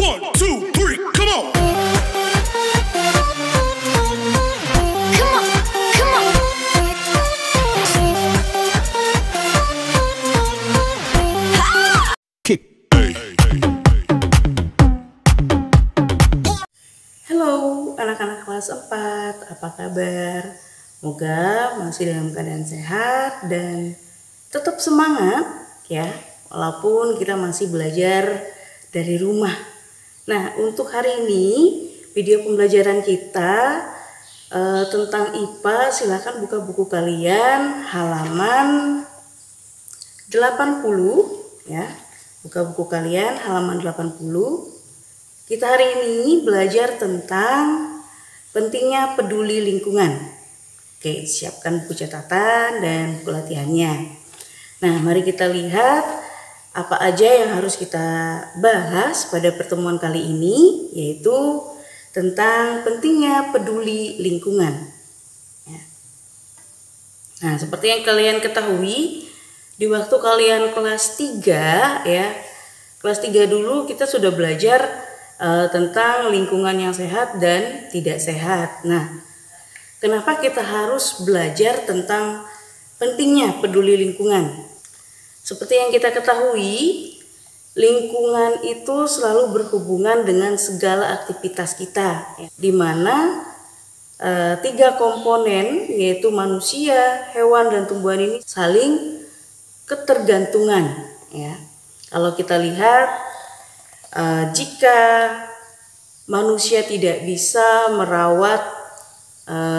1, 2, 3, come on. Halo anak-anak kelas 4, apa kabar? Semoga masih dalam keadaan sehat dan tetap semangat ya, walaupun kita masih belajar dari rumah. Nah, untuk hari ini video pembelajaran kita tentang IPA, silakan buka buku kalian halaman 80 ya. Buka buku kalian halaman 80. Kita hari ini belajar tentang pentingnya peduli lingkungan. Oke, siapkan buku catatan dan buku latihannya. Nah, mari kita lihat apa aja yang harus kita bahas pada pertemuan kali ini, yaitu tentang pentingnya peduli lingkungan. Ya. Nah, seperti yang kalian ketahui, di waktu kalian kelas 3 ya, kelas 3 dulu kita sudah belajar tentang lingkungan yang sehat dan tidak sehat. Nah, kenapa kita harus belajar tentang pentingnya peduli lingkungan? Seperti yang kita ketahui, lingkungan itu selalu berhubungan dengan segala aktivitas kita, di mana 3 komponen yaitu manusia, hewan, dan tumbuhan ini saling ketergantungan. Ya, kalau kita lihat, jika manusia tidak bisa merawat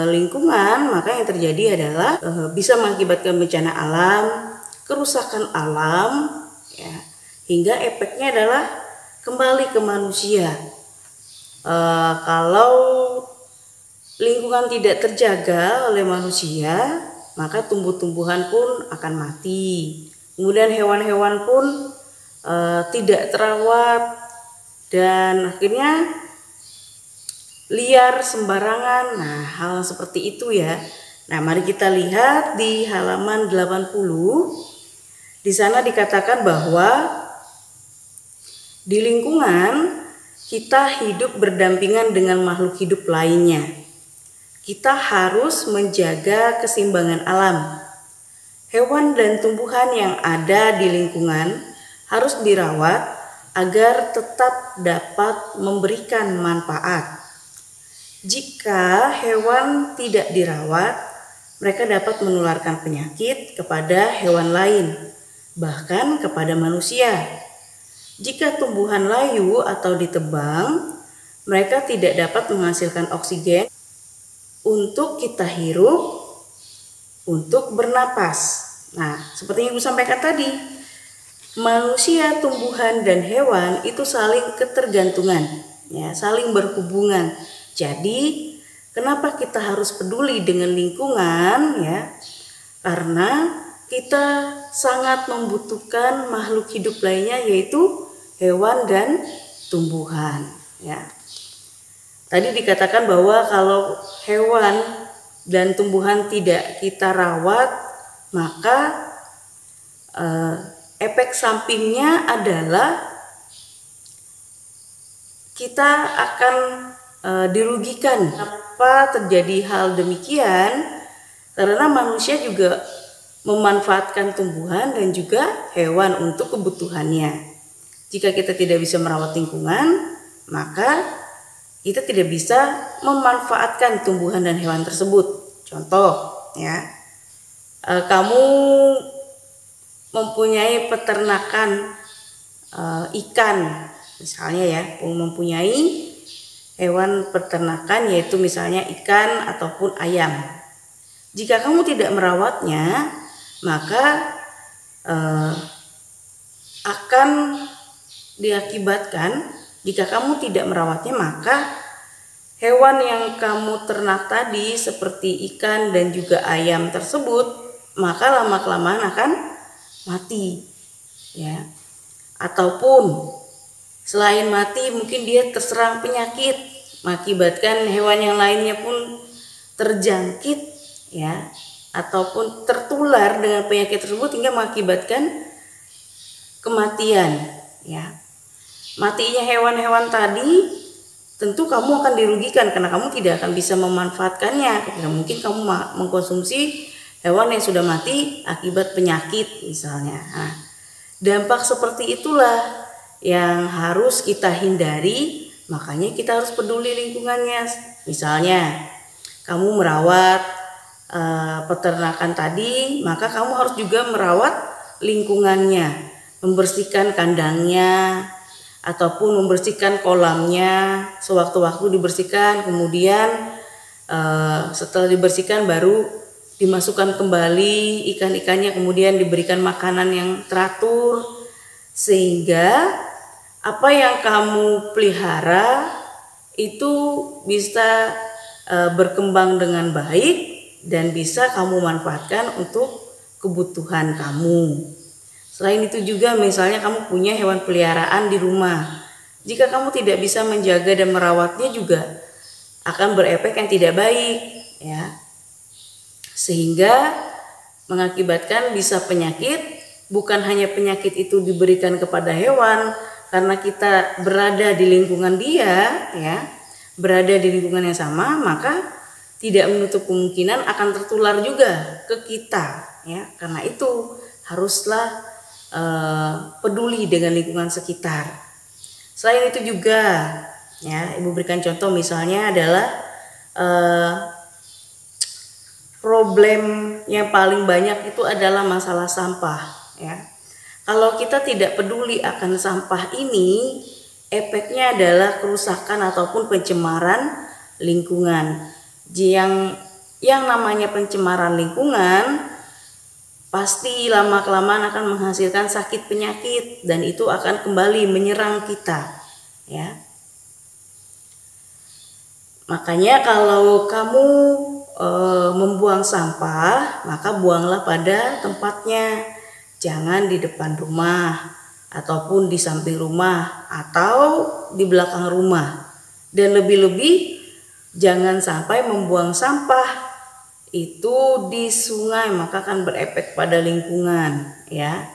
lingkungan, maka yang terjadi adalah bisa mengakibatkan bencana alam, kerusakan alam, ya, hingga efeknya adalah kembali ke manusia. Kalau lingkungan tidak terjaga oleh manusia, maka tumbuh-tumbuhan pun akan mati. Kemudian hewan-hewan pun tidak terawat dan akhirnya liar sembarangan. Nah, hal seperti itu ya. Nah, mari kita lihat di halaman 80. Di sana dikatakan bahwa di lingkungan kita hidup berdampingan dengan makhluk hidup lainnya. Kita harus menjaga keseimbangan alam. Hewan dan tumbuhan yang ada di lingkungan harus dirawat agar tetap dapat memberikan manfaat. Jika hewan tidak dirawat, mereka dapat menularkan penyakit kepada hewan lain, bahkan kepada manusia. Jika tumbuhan layu atau ditebang, mereka tidak dapat menghasilkan oksigen untuk kita hirup, untuk bernapas. Nah, seperti yang Ibu sampaikan tadi, manusia, tumbuhan, dan hewan itu saling ketergantungan, ya, saling berhubungan. Jadi, kenapa kita harus peduli dengan lingkungan, ya? Karena kita sangat membutuhkan makhluk hidup lainnya, yaitu hewan dan tumbuhan, ya. Tadi dikatakan bahwa kalau hewan dan tumbuhan tidak kita rawat, maka efek sampingnya adalah kita akan dirugikan. Kenapa terjadi hal demikian? Karena manusia juga memanfaatkan tumbuhan dan juga hewan untuk kebutuhannya. Jika kita tidak bisa merawat lingkungan, maka kita tidak bisa memanfaatkan tumbuhan dan hewan tersebut. Contoh, ya, kamu mempunyai peternakan ikan, misalnya ya, mempunyai hewan peternakan yaitu misalnya ikan ataupun ayam. Jika kamu tidak merawatnya, maka akan diakibatkan, jika kamu tidak merawatnya, maka hewan yang kamu ternak tadi seperti ikan dan juga ayam tersebut, maka lama-kelamaan akan mati, ya. Ataupun selain mati, mungkin dia terserang penyakit, mengakibatkan hewan yang lainnya pun terjangkit, ya, ataupun tertular dengan penyakit tersebut hingga mengakibatkan kematian, ya. matinya hewan-hewan tadi, tentu kamu akan dirugikan karena kamu tidak akan bisa memanfaatkannya. Tidak mungkin kamu mengkonsumsi hewan yang sudah mati akibat penyakit misalnya. Nah, dampak seperti itulah yang harus kita hindari, makanya kita harus peduli lingkungannya. Misalnya kamu merawat peternakan tadi, maka kamu harus juga merawat lingkungannya, membersihkan kandangnya ataupun membersihkan kolamnya, sewaktu-waktu dibersihkan, kemudian setelah dibersihkan baru dimasukkan kembali ikan-ikannya, kemudian diberikan makanan yang teratur, sehingga apa yang kamu pelihara itu bisa berkembang dengan baik dan bisa kamu manfaatkan untuk kebutuhan kamu. Selain itu juga misalnya kamu punya hewan peliharaan di rumah. Jika kamu tidak bisa menjaga dan merawatnya juga akan berefek yang tidak baik, ya. Sehingga mengakibatkan bisa penyakit, bukan hanya penyakit itu diberikan kepada hewan karena kita berada di lingkungan dia, ya. Berada di lingkungan yang sama, maka tidak menutup kemungkinan akan tertular juga ke kita, ya. Karena itu haruslah peduli dengan lingkungan sekitar. Selain itu juga, ya, Ibu berikan contoh misalnya adalah problem yang paling banyak itu adalah masalah sampah, ya. Kalau kita tidak peduli akan sampah ini, efeknya adalah kerusakan ataupun pencemaran lingkungan. Yang namanya pencemaran lingkungan pasti lama-kelamaan akan menghasilkan sakit penyakit dan itu akan kembali menyerang kita, ya. Makanya kalau kamu membuang sampah, maka buanglah pada tempatnya. Jangan di depan rumah ataupun di samping rumah atau di belakang rumah. Dan lebih-lebih jangan sampai membuang sampah itu di sungai, maka akan berefek pada lingkungan, ya.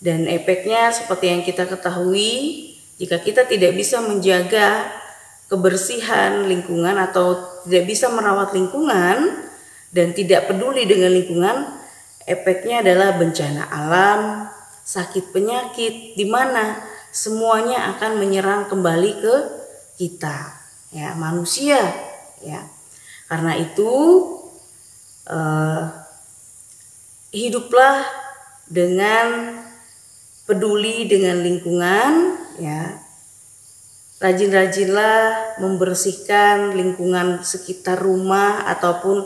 Dan efeknya seperti yang kita ketahui, jika kita tidak bisa menjaga kebersihan lingkungan atau tidak bisa merawat lingkungan dan tidak peduli dengan lingkungan, efeknya adalah bencana alam, sakit penyakit, di mana semuanya akan menyerang kembali ke kita, ya, manusia, ya. Karena itu hiduplah dengan peduli dengan lingkungan, ya. Rajin-rajinlah membersihkan lingkungan sekitar rumah ataupun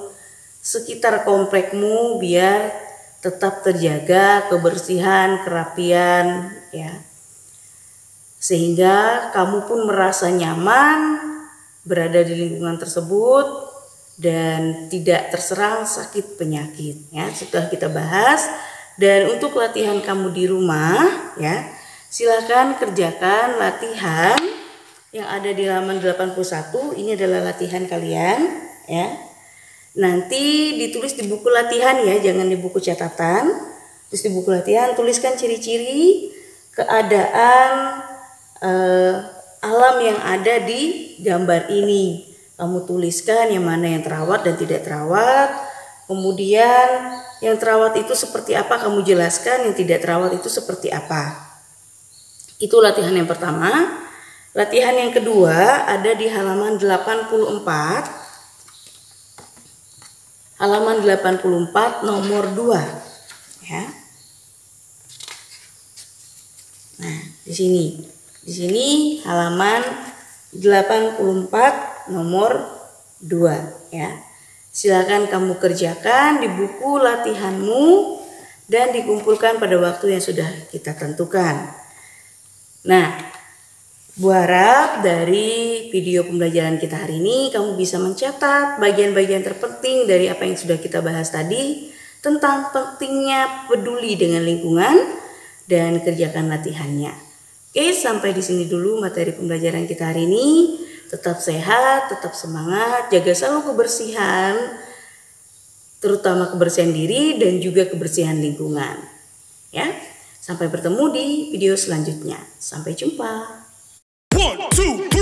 sekitar komplekmu biar tetap terjaga kebersihan, kerapian, ya. Sehingga kamu pun merasa nyaman berada di lingkungan tersebut dan tidak terserang sakit penyakit, ya. Sudah kita bahas. Dan untuk latihan kamu di rumah, ya, silakan kerjakan latihan yang ada di halaman 81. Ini adalah latihan kalian, ya. Nanti ditulis di buku latihan, ya, jangan di buku catatan. Terus di buku latihan tuliskan ciri-ciri keadaan alam yang ada di gambar ini. Kamu tuliskan yang mana yang terawat dan tidak terawat. Kemudian yang terawat itu seperti apa kamu jelaskan, yang tidak terawat itu seperti apa. Itu latihan yang pertama. Latihan yang kedua ada di halaman 84. Halaman 84 nomor 2, ya. Nah, di sini halaman 84 nomor 2, ya. Silakan kamu kerjakan di buku latihanmu dan dikumpulkan pada waktu yang sudah kita tentukan. Nah, Bu harap dari video pembelajaran kita hari ini kamu bisa mencatat bagian-bagian terpenting dari apa yang sudah kita bahas tadi tentang pentingnya peduli dengan lingkungan dan kerjakan latihannya. Oke, sampai di sini dulu materi pembelajaran kita hari ini. Tetap sehat, tetap semangat, jaga selalu kebersihan, terutama kebersihan diri dan juga kebersihan lingkungan. Ya, sampai bertemu di video selanjutnya. Sampai jumpa. 1, 2,